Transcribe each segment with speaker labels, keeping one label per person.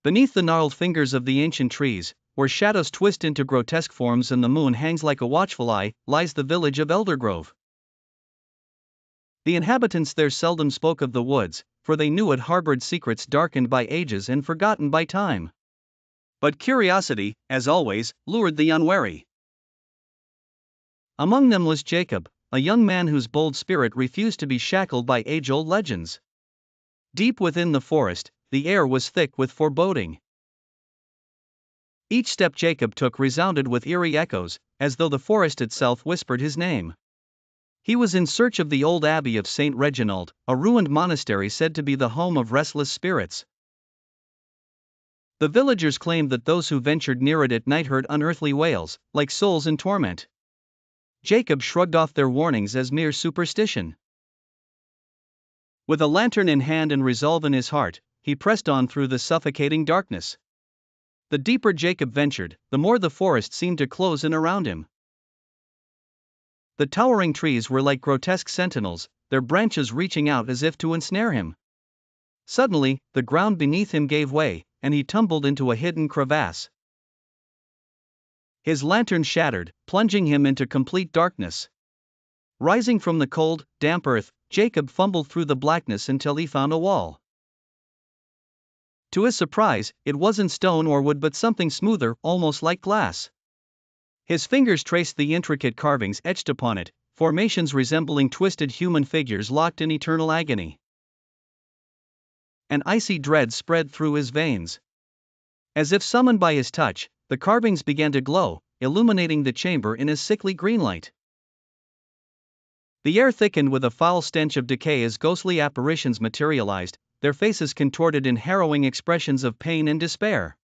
Speaker 1: Beneath the gnarled fingers of the ancient trees, where shadows twist into grotesque forms and the moon hangs like a watchful eye, lies the village of Eldergrove. The inhabitants there seldom spoke of the woods, for they knew it harbored secrets darkened by ages and forgotten by time. But curiosity, as always, lured the unwary. Among them was Jacob, a young man whose bold spirit refused to be shackled by age-old legends. Deep within the forest, the air was thick with foreboding. Each step Jacob took resounded with eerie echoes, as though the forest itself whispered his name. He was in search of the old Abbey of Saint Reginald, a ruined monastery said to be the home of restless spirits. The villagers claimed that those who ventured near it at night heard unearthly wails, like souls in torment. Jacob shrugged off their warnings as mere superstition. With a lantern in hand and resolve in his heart, he pressed on through the suffocating darkness. The deeper Jacob ventured, the more the forest seemed to close in around him. The towering trees were like grotesque sentinels, their branches reaching out as if to ensnare him. Suddenly, the ground beneath him gave way, and he tumbled into a hidden crevasse. His lantern shattered, plunging him into complete darkness. Rising from the cold, damp earth, Jacob fumbled through the blackness until he found a wall. To his surprise, it wasn't stone or wood but something smoother, almost like glass. His fingers traced the intricate carvings etched upon it, formations resembling twisted human figures locked in eternal agony. An icy dread spread through his veins. As if summoned by his touch, the carvings began to glow, illuminating the chamber in a sickly green light. The air thickened with a foul stench of decay as ghostly apparitions materialized, their faces contorted in harrowing expressions of pain and despair.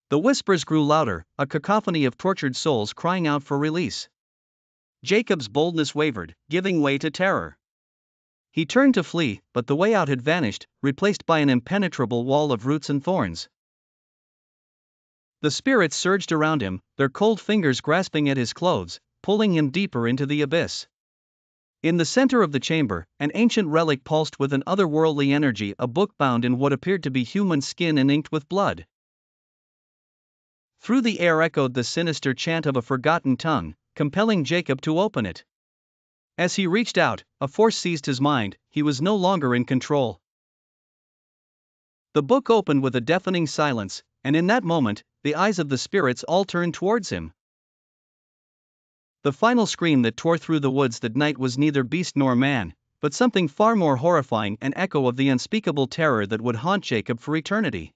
Speaker 1: The whispers grew louder, a cacophony of tortured souls crying out for release. Jacob's boldness wavered, giving way to terror. He turned to flee, but the way out had vanished, replaced by an impenetrable wall of roots and thorns. The spirits surged around him, their cold fingers grasping at his clothes, pulling him deeper into the abyss. In the center of the chamber, an ancient relic pulsed with an otherworldly energy, a book bound in what appeared to be human skin and inked with blood. Through the air echoed the sinister chant of a forgotten tongue, compelling Jacob to open it. As he reached out, a force seized his mind, he was no longer in control. The book opened with a deafening silence, and in that moment, the eyes of the spirits all turned towards him. The final scream that tore through the woods that night was neither beast nor man, but something far more horrifying, an echo of the unspeakable terror that would haunt Jacob for eternity.